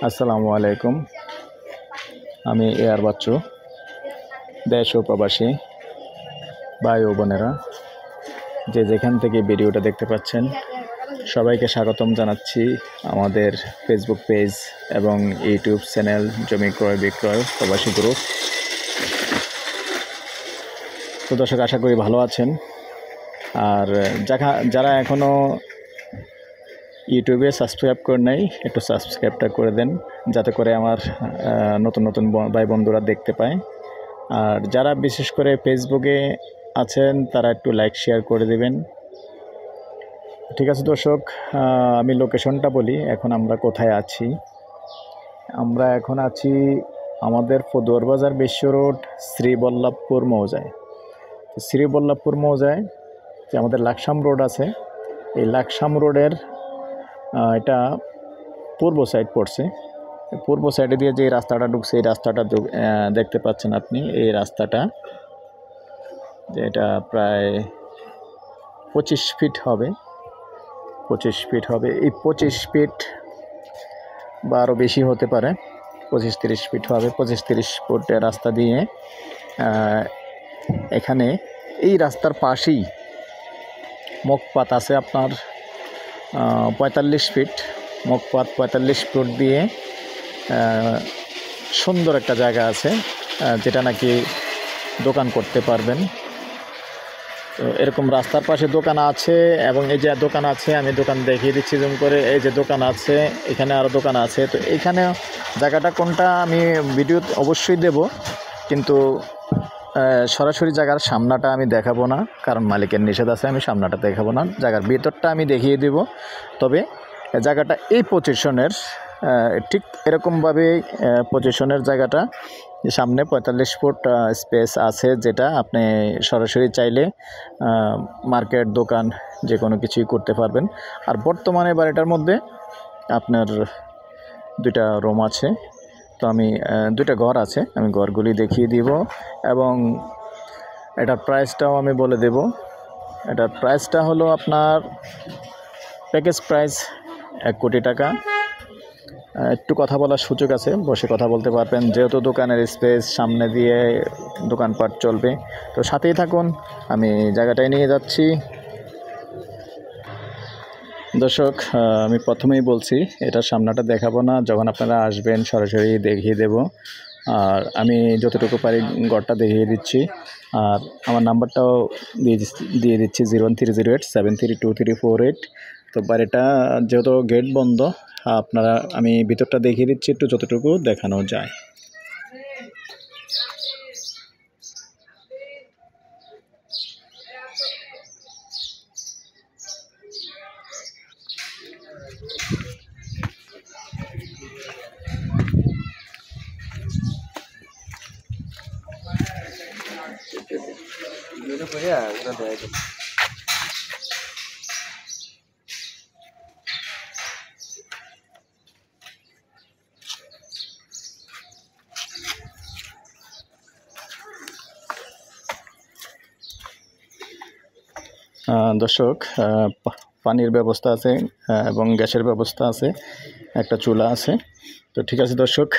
আসসালামু আলাইকুম। আমি এয়ার বাচ্চু, দেশ ও প্রবাসী ভাই ও বোনেরা যে যেখান থেকে ভিডিওটা দেখতে পাচ্ছেন, সবাইকে স্বাগতম জানাচ্ছি আমাদের ফেসবুক পেজ এবং ইউটিউব চ্যানেল জমি ক্রয় বিক্রয় প্রবাসী গ্রুপ। তো দর্শক, আশা করি ভালো আছেন। আর যারা এখনও ইউটিউবে সাবস্ক্রাইব করে নেই, একটু সাবস্ক্রাইবটা করে দেন, যাতে করে আমার নতুন নতুন ভাই বন্ধুরা দেখতে পায়। আর যারা বিশেষ করে ফেসবুকে আছেন, তারা একটু লাইক শেয়ার করে দেবেন। ঠিক আছে দর্শক, আমি লোকেশনটা বলি। এখন আমরা কোথায় আছি? আমরা এখন আছি আমাদের ফদুয়ার বাজার বিশ্ব রোড, শ্রীবল্লভপুর মৌজায়। শ্রীবল্লভপুর মৌজায় যে আমাদের লাকসাম রোড আছে, এই লাকসাম রোডের এটা পূর্ব সাইড পড়ছে। পূর্ব সাইডে দিয়ে যে রাস্তাটা ঢুকছে, এই রাস্তাটা দেখতে পাচ্ছেন আপনি। এই রাস্তাটা এটা প্রায় 25 ফিট হবে। 25 ফিট হবে। এই 25 ফিট বা আরও বেশি হতে পারে, 25-30 ফিট হবে। 25-30 ফুটের রাস্তা দিয়ে এখানে এই রাস্তার পাশেই মুখপাত আছে আপনার 45 ফিট। মুখপাত 45 ফুট দিয়ে সুন্দর একটা জায়গা আছে, যেটা নাকি দোকান করতে পারবেন। তো এরকম রাস্তার পাশে দোকান আছে, এবং এই যে দোকান আছে, আমি দোকান দেখিয়ে দিচ্ছি জুম করে। এই যে দোকান আছে, এখানে আরও দোকান আছে। তো এইখানে জায়গাটা কোনটা আমি ভিডিও অবশ্যই দেব, কিন্তু সরাসরি জায়গার সামনাটা আমি দেখাবো না, কারণ মালিকের নিষেধ আছে। আমি সামনাটা দেখাবো না, জায়গার ভিতরটা আমি দেখিয়ে দেব। তবে জায়গাটা এই পজিশনের, ঠিক এরকমভাবে পজিশনের জায়গাটা, সামনে 45 ফুট স্পেস আছে, যেটা আপনি সরাসরি চাইলে মার্কেট, দোকান যে কোনো কিছুই করতে পারবেন। আর বর্তমানে বাড়িটার মধ্যে আপনার 2টা রুম আছে। তো আমি 2টা ঘর আছে, আমি ঘরগুলি দেখিয়ে দিব, এবং এটার প্রাইসটাও আমি বলে দেব। এটার প্রাইসটা হলো আপনার প্যাকেজ প্রাইস 1 কোটি টাকা। একটু কথা বলার সুযোগ আছে, বসে কথা বলতে পারবেন, যেহেতু দোকানের স্পেস, সামনে দিয়ে দোকানপাট চলবে। তো সাথেই থাকুন, আমি জায়গাটায় নিয়ে যাচ্ছি। দর্শক, আমি প্রথমেই বলছি, এটার সামনাটা দেখাবো না, যখন আপনারা আসবেন সরাসরি দেখিয়ে দেব। আর আমি যতটুকু পারি ঘরটা দেখিয়ে দিচ্ছি। আর আমার নাম্বারটাও দিয়ে দিচ্ছি 01308732348। তো বাড়িটা যেহেতু গেট বন্ধ, আমি ভিতরটা দেখিয়ে দিচ্ছি একটু, যতটুকু দেখানো যায়। দর্শক, পানির ব্যবস্থা আছে এবং গ্যাসের ব্যবস্থা আছে, একটা চুলা আছে। তো ঠিক আছে দর্শক,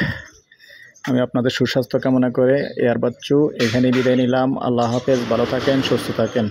আমি আপনাদের সুস্বাস্থ্য কামনা করে এয়ার বাচ্চু এখানেই বিদায় নিলাম। আল্লাহ হাফেজ, ভালো থাকেন, সুস্থ থাকেন।